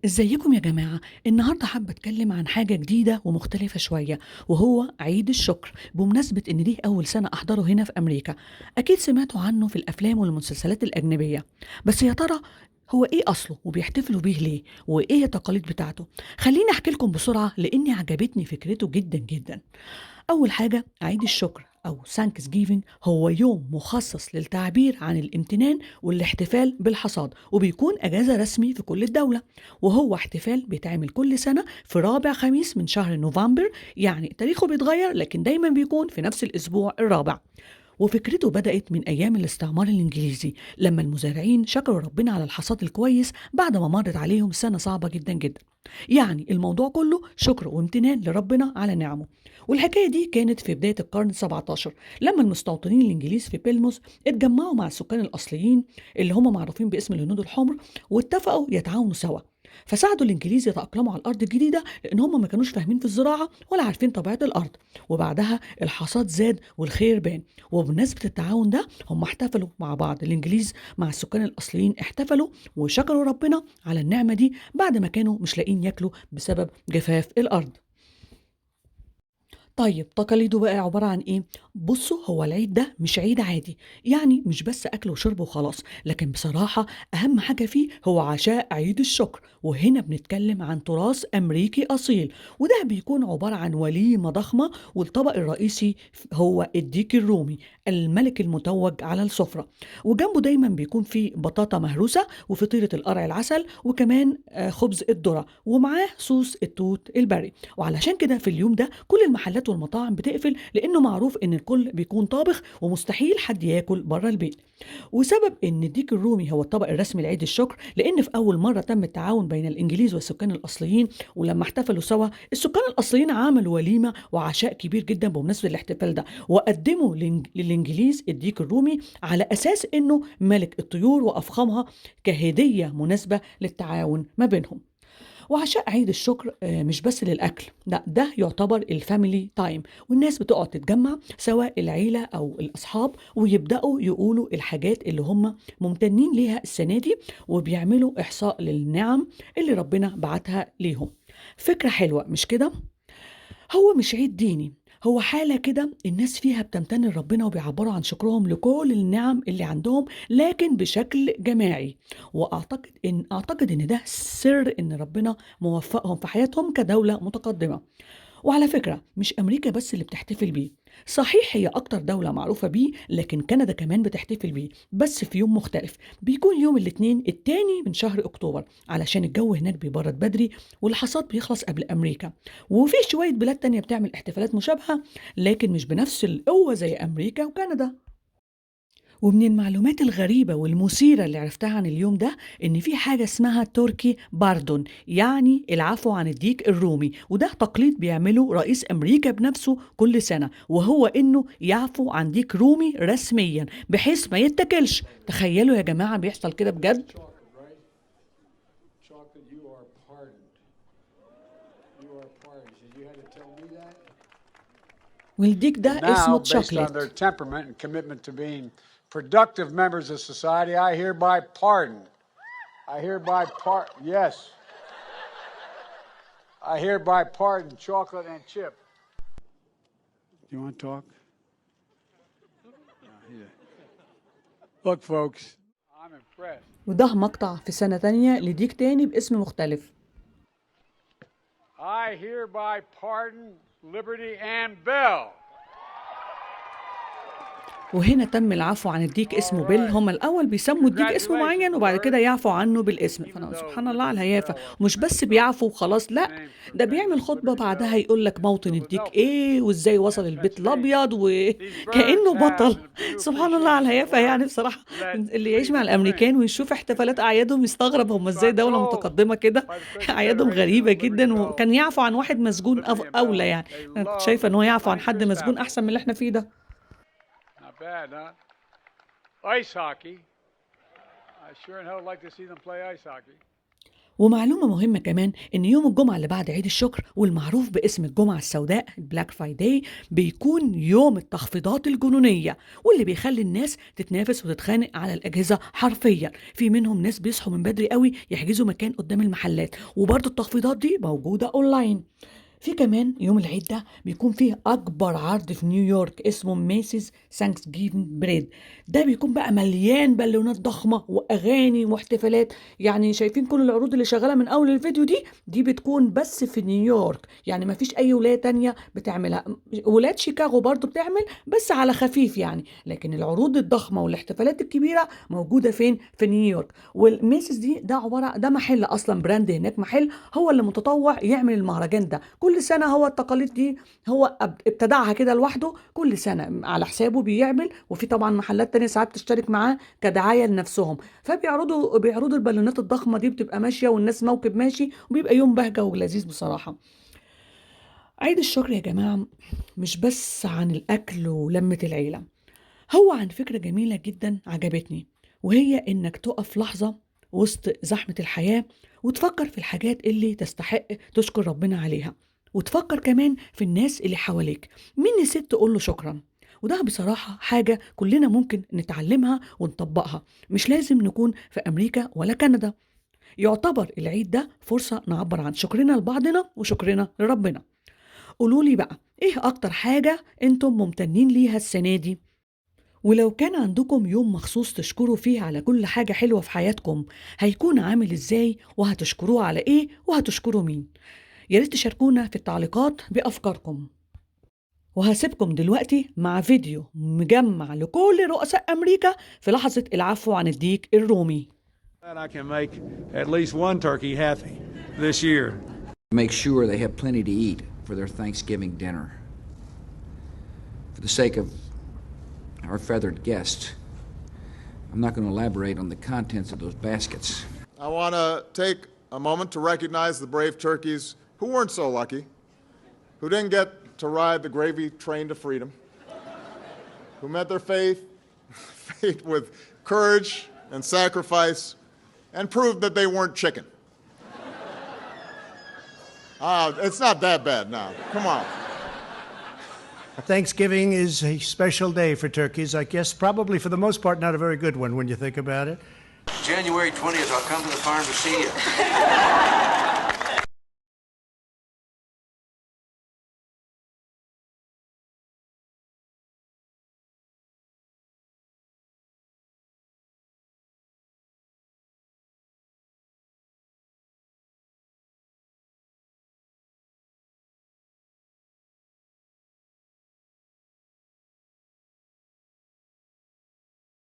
ازيكم يا جماعة؟ النهاردة حابة اتكلم عن حاجة جديدة ومختلفة شوية، وهو عيد الشكر، بمناسبة ان دي اول سنة احضره هنا في امريكا. اكيد سمعتوا عنه في الافلام والمسلسلات الاجنبية، بس يا ترى هو ايه اصله وبيحتفلوا بيه ليه وايه التقاليد بتاعته؟ خليني احكي لكم بسرعة لاني عجبتني فكرته جدا جدا. أول حاجة، عيد الشكر أو ثانكس جيفينج هو يوم مخصص للتعبير عن الامتنان والاحتفال بالحصاد، وبيكون أجازة رسمي في كل الدولة. وهو احتفال بيتعمل كل سنة في رابع خميس من شهر نوفمبر، يعني تاريخه بيتغير لكن دايما بيكون في نفس الأسبوع الرابع. وفكرته بدأت من أيام الاستعمار الإنجليزي، لما المزارعين شكروا ربنا على الحصاد الكويس بعد ما مرت عليهم سنة صعبة جدا جدا. يعني الموضوع كله شكر وامتنان لربنا على نعمه. والحكاية دي كانت في بداية القرن ال17، لما المستوطنين الإنجليز في بيلموس اتجمعوا مع السكان الأصليين اللي هم معروفين باسم الهنود الحمر، واتفقوا يتعاونوا سوا. فساعدوا الإنجليز يتأقلموا على الأرض الجديدة، لأن هم ما كانوش فاهمين في الزراعة ولا عارفين طبيعة الأرض. وبعدها الحصاد زاد والخير بان. وبمناسبة التعاون ده هم احتفلوا مع بعض، الإنجليز مع السكان الأصليين احتفلوا وشكروا ربنا على النعمة دي بعد ما كانوا مش لاقيين ياكلوا بسبب جفاف الأرض. طيب تقاليده بقى عبارة عن إيه؟ بصوا، هو العيد ده مش عيد عادي، يعني مش بس أكل وشرب وخلاص، لكن بصراحة أهم حاجة فيه هو عشاء عيد الشكر. وهنا بنتكلم عن تراث أمريكي أصيل، وده بيكون عبارة عن وليمة ضخمة، والطبق الرئيسي هو الديك الرومي، الملك المتوج على السفرة. وجنبه دايما بيكون فيه بطاطا مهروسة وفطيرة القرع العسل، وكمان خبز الذرة، ومعاه صوص التوت البري. وعلشان كده في اليوم ده كل المحلات والمطاعم بتقفل، لأنه معروف إن الكل بيكون طابخ ومستحيل حد ياكل بره البيت. وسبب إن الديك الرومي هو الطبق الرسمي لعيد الشكر، لأن في أول مرة تم التعاون بين الإنجليز والسكان الأصليين، ولما احتفلوا سوا السكان الأصليين عملوا وليمة وعشاء كبير جدا بمناسبة الاحتفال ده، وقدموا للإنجليز الديك الرومي على أساس إنه ملك الطيور وأفخمها، كهدية مناسبة للتعاون ما بينهم. وعشاء عيد الشكر مش بس للأكل، لا ده يعتبر الفاميلي تايم، والناس بتقعد تتجمع سواء العيلة أو الأصحاب، ويبدأوا يقولوا الحاجات اللي هم ممتنين ليها السنة دي، وبيعملوا إحصاء للنعم اللي ربنا بعتها ليهم. فكرة حلوة مش كده؟ هو مش عيد ديني، هو حالة كده الناس فيها بتمتن لربنا وبيعبروا عن شكرهم لكل النعم اللي عندهم، لكن بشكل جماعي. واعتقد ان ده سر ان ربنا موفقهم في حياتهم كدولة متقدمة. وعلى فكرة مش أمريكا بس اللي بتحتفل بيه، صحيح هي أكتر دولة معروفة بيه، لكن كندا كمان بتحتفل بيه بس في يوم مختلف، بيكون يوم الاثنين التاني من شهر أكتوبر، علشان الجو هناك بيبرد بدري والحصاد بيخلص قبل أمريكا. وفي شوية بلاد تانية بتعمل احتفالات مشابهة، لكن مش بنفس القوة زي أمريكا وكندا. ومن المعلومات الغريبة والمثيرة اللي عرفتها عن اليوم ده، إن في حاجة اسمها تركي باردون، يعني العفو عن الديك الرومي، وده تقليد بيعمله رئيس أمريكا بنفسه كل سنة، وهو إنه يعفو عن ديك رومي رسميا بحيث ما يتاكلش. تخيلوا يا جماعة بيحصل كده بجد. Chocolate, right? Chocolate, you are pardoned. You are pardoned. She said, you had to tell me that? والديك And ده now, اسمه based on تشوكلت. their temperament and commitment to being productive members of society, I hereby pardon. I hereby pardon. Yes. I hereby pardon chocolate and chip. You want to talk? Yeah. Look, folks, I'm impressed. وده مقطع في سنة تانية لديك تاني باسم مختلف. I hereby pardon Liberty Ann Bell. وهنا تم العفو عن الديك All اسمه بيل، right. هما الأول بيسموا الديك اسم Congratulations, معين وبعد كده Bert. يعفوا عنه بالاسم. Even فأنا though سبحان الله على Liberty الهيافة، Bell مش from بس Minnesota بيعفوا وخلاص، is لا named for ده famous بيعمل خطبة Liberty بعدها Bell يقول لك in موطن الديك Philadelphia. ايه وازاي وصل That's البيت famous. الأبيض، These birds وكأنه have بطل. and a due سبحان الله على appreciation for الهيافة، art. يعني بصراحة Let اللي يعيش مع freedom ring. الأمريكان ويشوف احتفالات أعيادهم يستغرب هم So ازاي I'm دولة told متقدمة كده. by the present أعيادهم generation غريبة of Liberty جدا، Bell وكان يعفو عن واحد and مسجون Liberty and أولى Bell, يعني. they أنا كنت love شايفة إن هو يعفو عن fine حد مسجون Christmas أحسن من اللي apples. احنا فيه ده. Not bad, huh? Ice hockey. I sure in hell would like to see them play ice hockey. ومعلومة مهمة كمان إن يوم الجمعة اللي بعد عيد الشكر والمعروف باسم الجمعة السوداء البلاك فرايداي بيكون يوم التخفيضات الجنونية، واللي بيخلي الناس تتنافس وتتخانق على الأجهزة حرفيا. في منهم ناس بيصحوا من بدري قوي يحجزوا مكان قدام المحلات، وبرضه التخفيضات دي موجودة أونلاين. في كمان يوم العيد ده بيكون فيه أكبر عرض في نيويورك اسمه ميسيز ثانكس جيفنج بريد. ده بيكون بقى مليان بالونات ضخمة وأغاني واحتفالات. يعني شايفين كل العروض اللي شغالة من أول الفيديو دي بتكون بس في نيويورك، يعني ما فيش أي ولاية تانية بتعملها. ولاية شيكاغو برضو بتعمل بس على خفيف يعني، لكن العروض الضخمة والاحتفالات الكبيرة موجودة فين؟ في نيويورك. والميسيز ده عبارة ده محل أصلا براند هناك، محل هو اللي متطوع يعمل المهرجان ده كل سنة. هو التقاليد دي هو ابتدعها كده لوحده، كل سنة على حسابه بيعمل. وفي طبعا محلات تانية ساعات تشترك معاه كدعاية لنفسهم، فبيعرضوا البالونات الضخمة دي، بتبقى ماشية والناس موكب ماشي، وبيبقى يوم بهجة ولذيذ بصراحة. عيد الشكر يا جماعة مش بس عن الأكل ولمة العيلة، هو عن فكرة جميلة جدا عجبتني، وهي إنك تقف لحظة وسط زحمة الحياة وتفكر في الحاجات اللي تستحق تشكر ربنا عليها، وتفكر كمان في الناس اللي حواليك مين نسيت تقول له شكرا. وده بصراحة حاجة كلنا ممكن نتعلمها ونطبقها، مش لازم نكون في أمريكا ولا كندا. يعتبر العيد ده فرصة نعبر عن شكرنا لبعضنا وشكرنا لربنا. قولولي بقى إيه أكتر حاجة أنتم ممتنين ليها السنة دي؟ ولو كان عندكم يوم مخصوص تشكروا فيه على كل حاجة حلوة في حياتكم، هيكون عامل ازاي؟ وهتشكروه على ايه؟ وهتشكروا مين؟ يا ريت تشاركونا في التعليقات بأفكاركم. وهسيبكم دلوقتي مع فيديو مجمع لكل رؤساء أمريكا في لحظة العفو عن الديك الرومي. I can make at least one turkey happy this year. Make sure they have plenty to eat for their Thanksgiving dinner. For the sake of our feathered guests, I'm not going to elaborate on the contents of those baskets. I want to take a moment to recognize the brave turkeys who weren't so lucky, who didn't get to ride the gravy train to freedom, who met their fate with courage and sacrifice and proved that they weren't chicken. It's not that bad now. Come on. Thanksgiving is a special day for turkeys. I guess probably for the most part not a very good one when you think about it. January 20th, I'll come to the farm to see you.